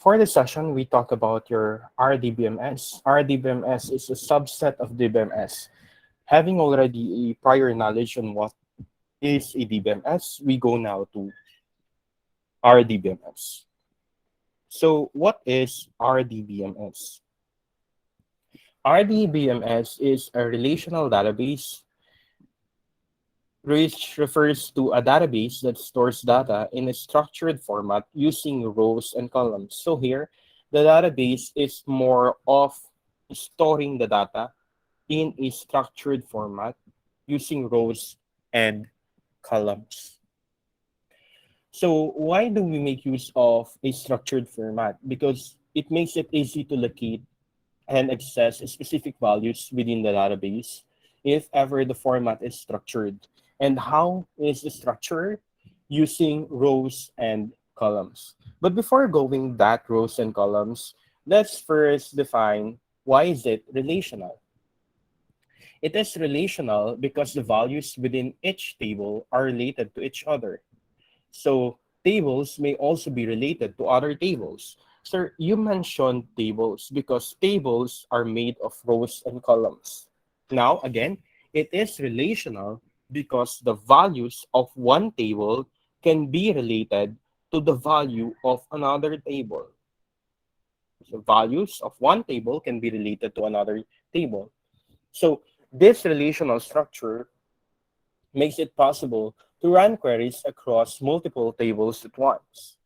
For this session, we talk about your RDBMS. RDBMS is a subset of DBMS. Having already a prior knowledge on what is a DBMS, we go now to RDBMS. So what is RDBMS? RDBMS is a relational database which refers to a database that stores data in a structured format using rows and columns. So here, the database is more of storing the data in a structured format using rows and columns. So why do we make use of a structured format? Because it makes it easy to locate and access specific values within the database if ever the format is structured. And how is the structure? Using rows and columns. But before going that rows and columns, let's first define why is it relational. It is relational because the values within each table are related to each other. So tables may also be related to other tables. Sir, you mentioned tables because tables are made of rows and columns. Now, again, it is relational because the values of one table can be related to the value of another table. So values of one table can be related to another table. So this relational structure makes it possible to run queries across multiple tables at once.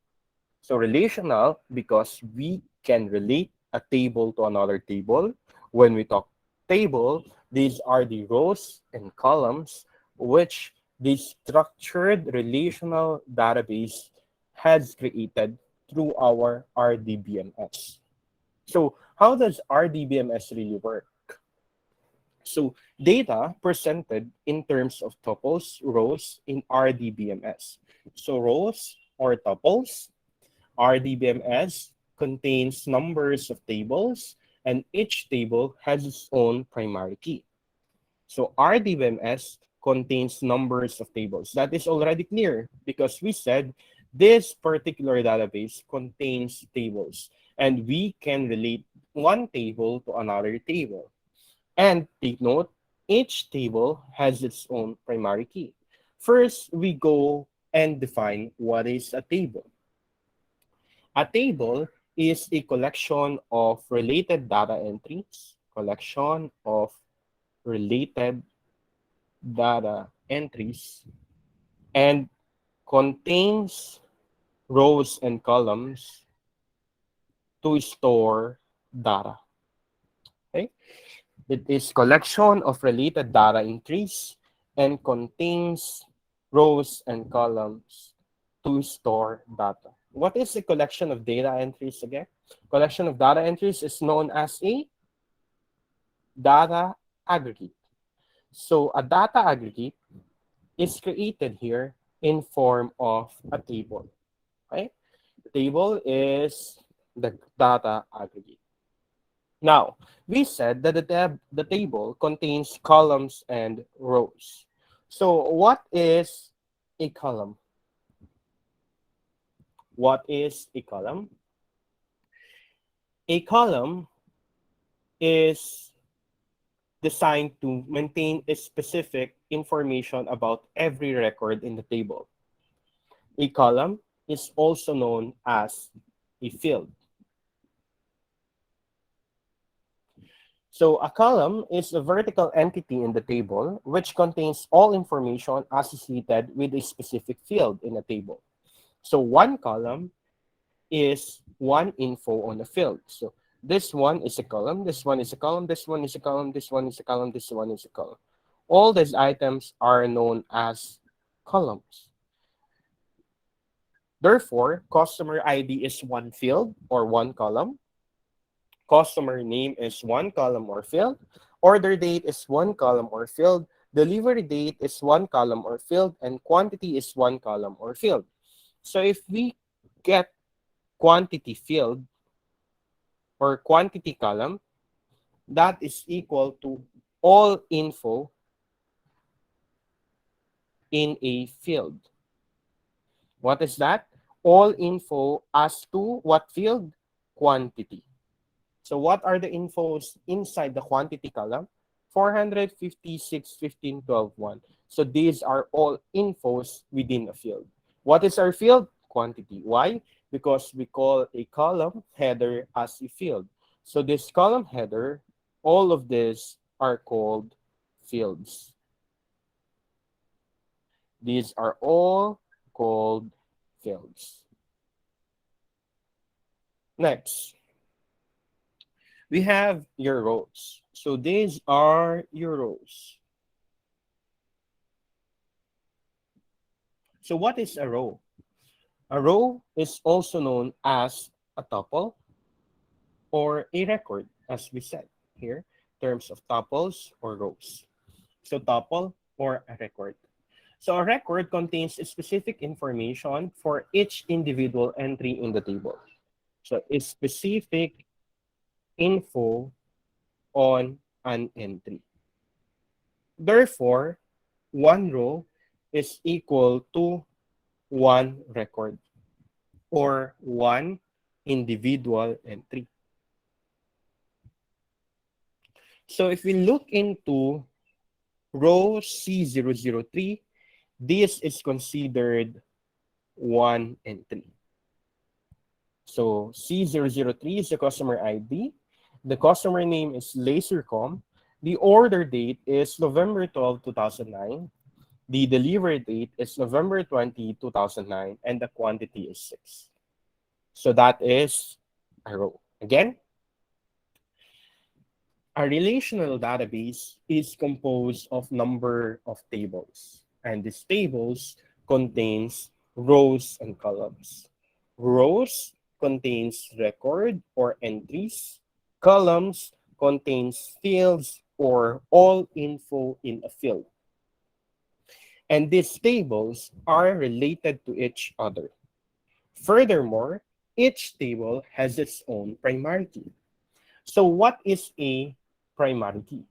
So relational because we can relate a table to another table. When we talk table, these are the rows and columns which the structured relational database has created through our RDBMS. So how does RDBMS really work? So data presented in terms of tuples, rows in RDBMS. So rows or tuples, RDBMS contains numbers of tables, and each table has its own primary key. So RDBMS contains numbers of tables. That is already clear because we said this particular database contains tables, and we can relate one table to another table. And take note, each table has its own primary key. First, we go and define what is a table. A table is a collection of related data entries, related data entries, and contains rows and columns to store data. Okay? It is collection of related data entries and contains rows and columns to store data. What is a collection of data entries again? Collection of data entries is known as a data aggregate. So a data aggregate is created here in form of a table. Okay? The table is the data aggregate. Now, we said that the table contains columns and rows. So what is a column? What is a column? A column is designed to maintain a specific information about every record in the table. A column is also known as a field. So a column is a vertical entity in the table which contains all information associated with a specific field in a table. So one column is one info on a field. So this one is a column, this one is a column, this one is a column, this one is a column, this one is a column. All these items are known as columns. Therefore, customer ID is one field or one column. Customer name is one column or field. Order date is one column or field. Delivery date is one column or field. And quantity is one column or field. So if we get quantity field or quantity column, that is equal to all info in a field. What is that? All info as to what field? quantity. So what are the infos inside the quantity column? 456, 15, 12, 1. So these are all infos within a field. What is our field? Quantity. Why? Because we call a column header as a field. So this column header, all of these are called fields. These are all called fields. Next, we have your rows. So these are your rows. So what is a row? A row is also known as a tuple or a record, as we said here, in terms of tuples or rows. So tuple or a record. So a record contains specific information for each individual entry in the table. So it's specific info on an entry. Therefore, one row is equal to one record or one individual entry. So if we look into row C003, this is considered one entry. So C003 is the customer ID. The customer name is Lasercom. The order date is November 12, 2009. The delivery date is November 20, 2009, and the quantity is 6. So that is a row. Again, a relational database is composed of number of tables, and these tables contains rows and columns. Rows contains record or entries. Columns contains fields or all info in a field. And these tables are related to each other. Furthermore, each table has its own primary key. So what is a primary key?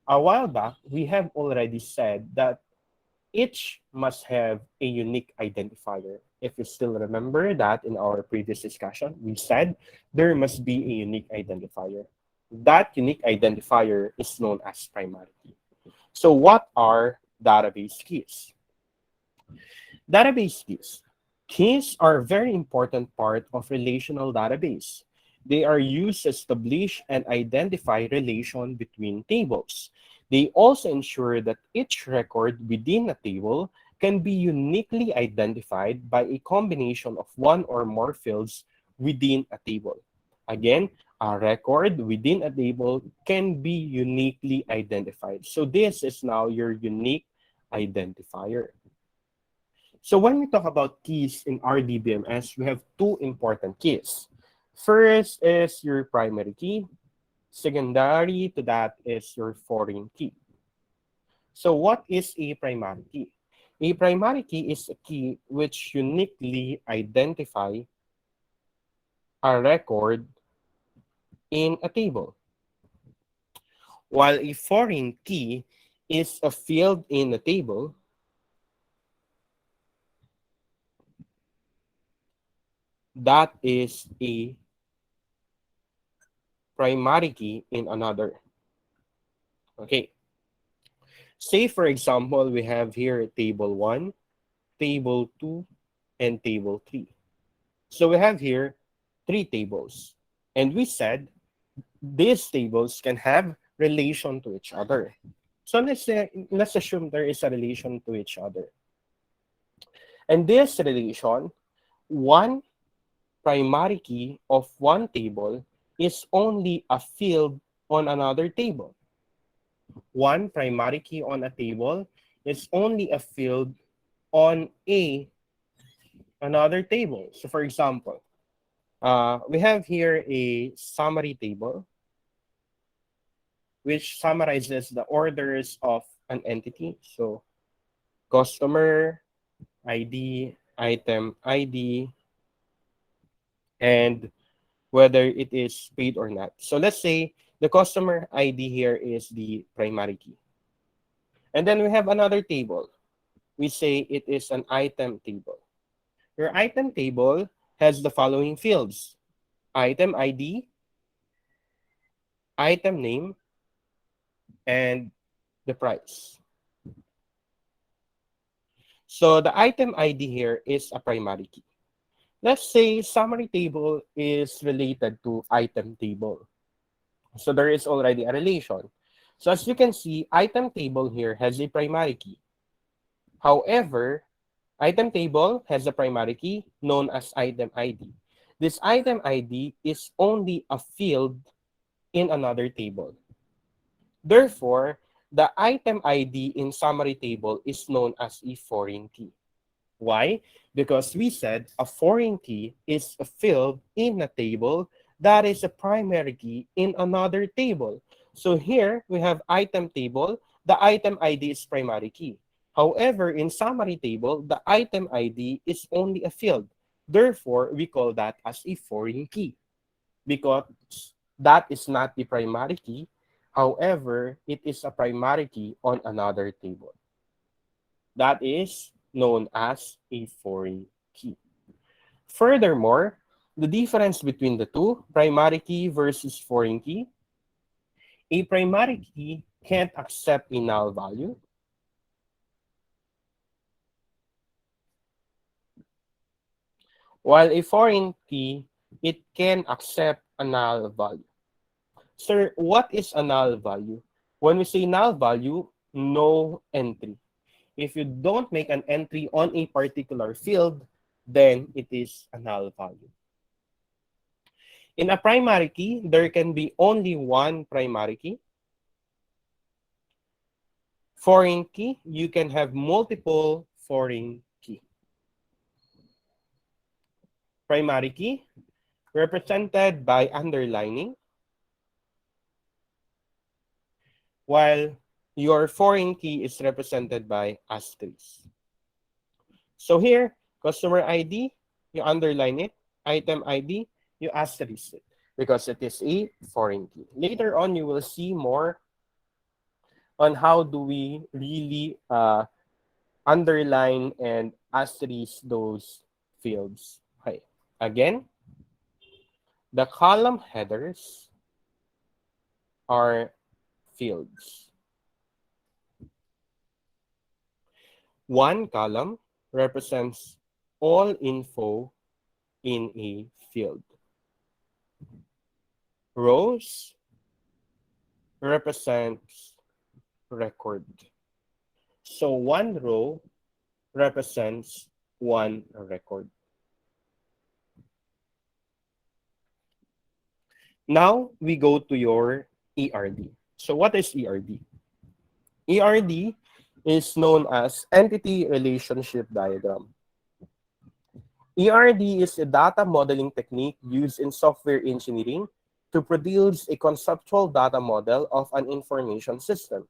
A while back, we have already said that each must have a unique identifier. If you still remember that in our previous discussion, we said there must be a unique identifier. That unique identifier is known as primary key. So what are database keys? Database keys. Keys are a very important part of relational database. They are used to establish and identify relation between tables. They also ensure that each record within a table can be uniquely identified by a combination of one or more fields within a table. Again, a record within a table can be uniquely identified. So this is now your unique identifier. So when we talk about keys in RDBMS, we have two important keys. First is your primary key. Secondary to that is your foreign key. So what is a primary key? A primary key is a key which uniquely identify a record in a table, while a foreign key is a field in a table that is a primary key in another. Okay. Say, for example, we have here table 1, table 2, and table 3. So we have here 3 tables. And we said these tables can have relation to each other. So let's assume there is a relation to each other. And this relation, one primary key of one table is only a field on another table. One primary key on a table is only a field on another table. So for example, we have here a summary table which summarizes the orders of an entity. So customer ID, item ID, and whether it is paid or not. So let's say the customer ID here is the primary key. And then we have another table. We say it is an item table. Your item table has the following fields. item ID, item name, and the price. So the item ID here is a primary key. Let's say summary table is related to item table. So there is already a relation. So as you can see, item table here has a primary key. However, item table has a primary key known as item ID. This item ID is only a field in another table. Therefore, the item ID in summary table is known as a foreign key. Why? Because we said a foreign key is a field in a table that is a primary key in another table. So here we have item table, the item ID is primary key. However, in summary table, the item ID is only a field. Therefore, we call that as a foreign key because that is not the primary key. However, it is a primary key on another table. That is known as a foreign key. Furthermore, the difference between the two, primary key versus foreign key, a primary key can't accept a null value, while a foreign key, it can accept a null value. Sir, what is a null value? When we say null value, no entry. If you don't make an entry on a particular field, then it is a null value. In a primary key, there can be only one primary key. Foreign key, you can have multiple foreign key. Primary key, represented by underlining, while your foreign key is represented by asterisk. So here, customer ID, you underline it. Item ID, you asterisk it because it is a foreign key. Later on, you will see more on how do we really underline and asterisk those fields. Okay. Again, the column headers are fields. One column represents all info in a field. Rows represents record. So one row represents one record. Now we go to your ERD. So what is ERD? ERD is known as Entity Relationship Diagram. ERD is a data modeling technique used in software engineering to produce a conceptual data model of an information system.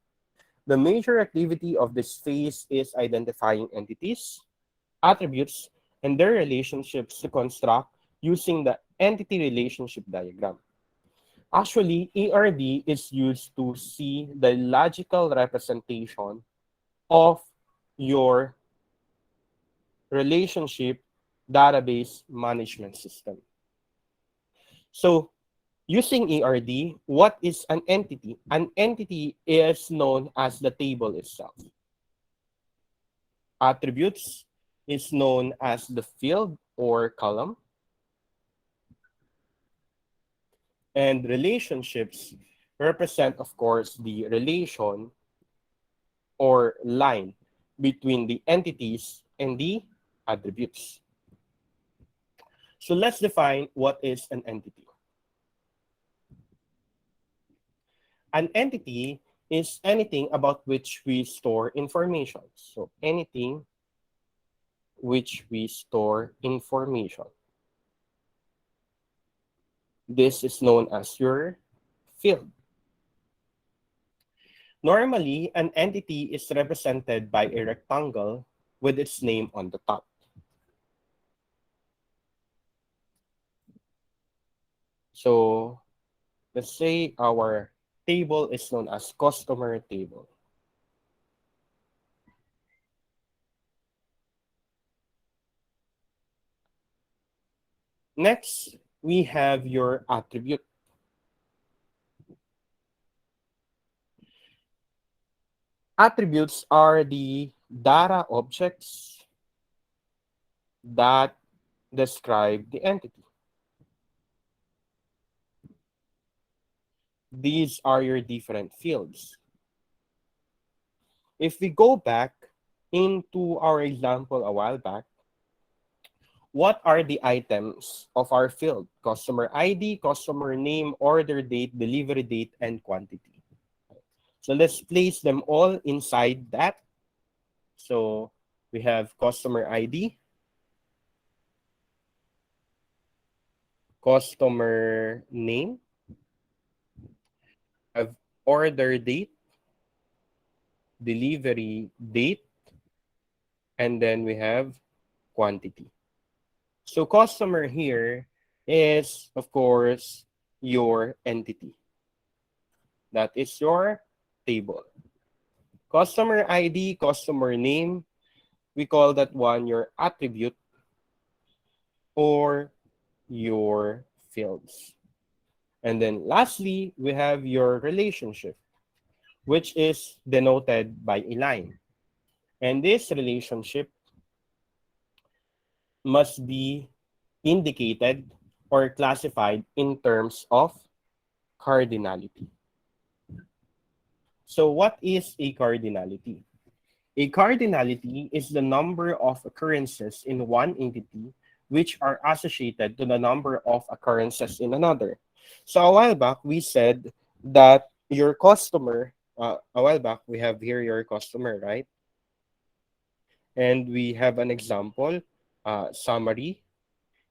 The major activity of this phase is identifying entities, attributes, and their relationships to construct using the entity relationship diagram. Actually, ERD is used to see the logical representation of your relationship database management system. So, using ERD, what is an entity? An entity is known as the table itself. Attributes is known as the field or column. And relationships represent, of course, the relation or line between the entities and the attributes. So let's define what is an entity. An entity is anything about which we store information. So anything which we store information. This is known as your field. Normally, an entity is represented by a rectangle with its name on the top. So let's say our table is known as customer table. Next, we have your attribute. Attributes are the data objects that describe the entity. These are your different fields. If we go back into our example a while back, what are the items of our field? Customer ID, customer name, order date, delivery date, and quantity. So let's place them all inside that. So we have customer ID, customer name, have order date, delivery date, and then we have quantity. So customer here is, of course, your entity. That is your table. Customer ID, customer name, we call that one your attribute or your fields. And then lastly, we have your relationship, which is denoted by a line. And this relationship must be indicated or classified in terms of cardinality. So what is a cardinality? A cardinality is the number of occurrences in one entity which are associated to the number of occurrences in another. So a while back, we said that your customer, a while back, we have here your customer, right? And we have an example, summary.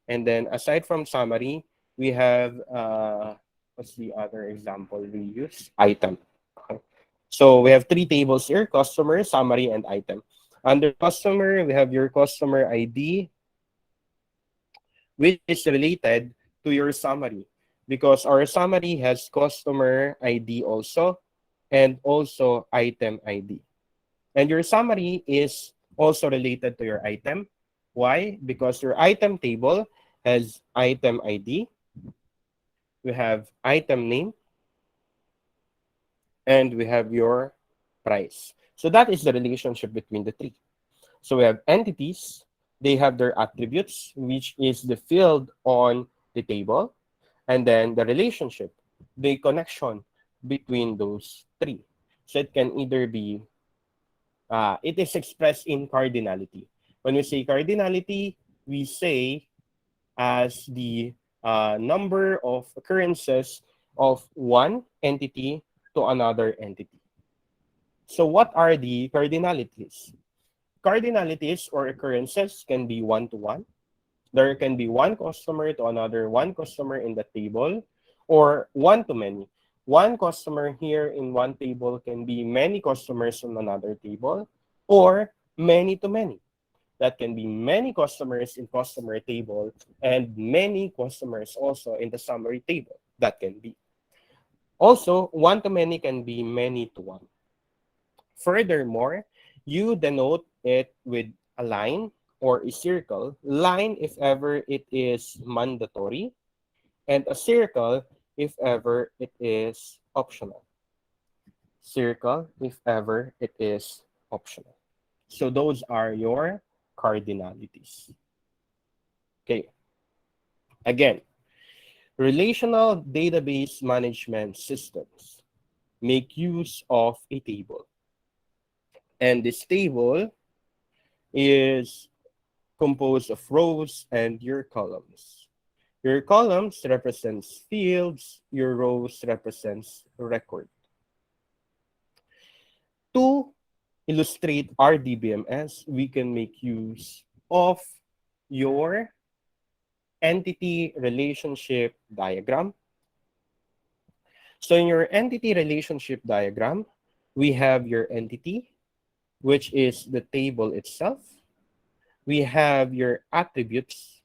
And then aside from summary, we have, what's the other example we use? Item. Okay. So we have three tables here, customer, summary, and item. Under customer, we have your customer ID, which is related to your summary because our summary has customer ID also and also item ID. And your summary is also related to your item. Why? Because your item table has item ID, we have item name, and we have your price. So that is the relationship between the three. So we have entities, they have their attributes, which is the field on the table, and then the relationship, the connection between those three. So it can either be, it is expressed in cardinality. When we say cardinality, we say as the number of occurrences of one entity to another entity. So what are the cardinalities? Cardinalities or occurrences can be one-to-one. There can be one customer to another one customer in the table, or one-to-many. One customer here in one table can be many customers on another table, or many-to-many. That can be many customers in customer table and many customers also in the summary table. That can be. Also, one-to-many can be many-to-one. Furthermore, you denote it with a line or a circle. Line if ever it is mandatory, and a circle if ever it is optional. Circle if ever it is optional. So those are your cardinalities. Okay. Again, relational database management systems make use of a table. And this table is composed of rows and your columns. Your columns represents fields, your rows represents record. To illustrate RDBMS, we can make use of your entity relationship diagram. So in your entity relationship diagram, we have your entity, which is the table itself. We have your attributes,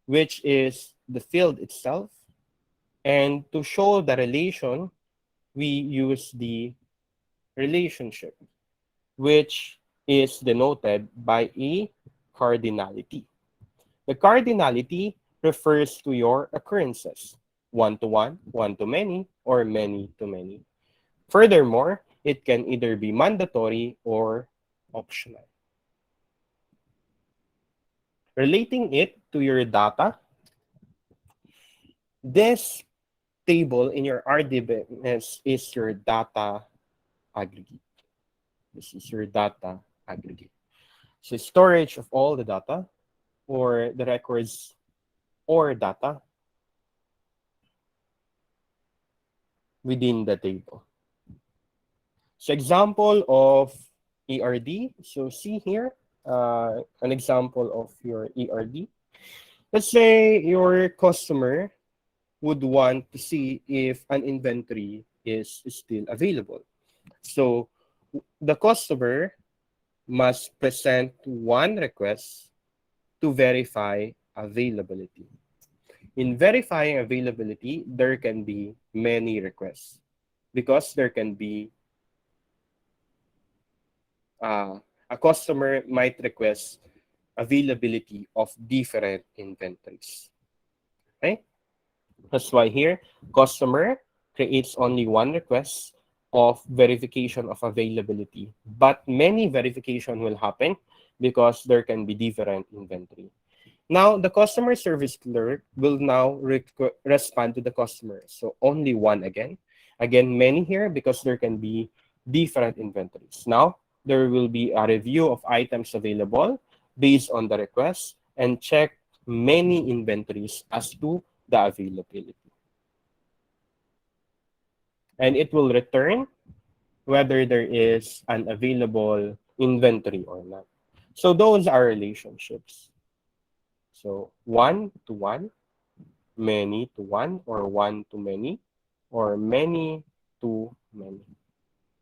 which is the field itself. And to show the relation, we use the relationship, which is denoted by a cardinality. The cardinality refers to your occurrences, one to many, or many to many. Furthermore, it can either be mandatory or optional. Relating it to your data, this table in your RDBMS is your data aggregate. This is your data aggregate. So storage of all the data or the records or data within the table. So example of ERD. So see here an example of your ERD. Let's say your customer would want to see if an inventory is still available. So the customer must present one request to verify availability. In verifying availability, there can be many requests because there can be a customer might request availability of different inventories. Okay? That's why here, customer creates only one request of verification of availability, but many verification will happen because there can be different inventory. Now, the customer service clerk will now respond to the customer. So only one again. Again, many here because there can be different inventories. Now, there will be a review of items available based on the request and check many inventories as to the availability. And it will return whether there is an available inventory or not. So those are relationships. So one to one, many to one, or one to many, or many to many.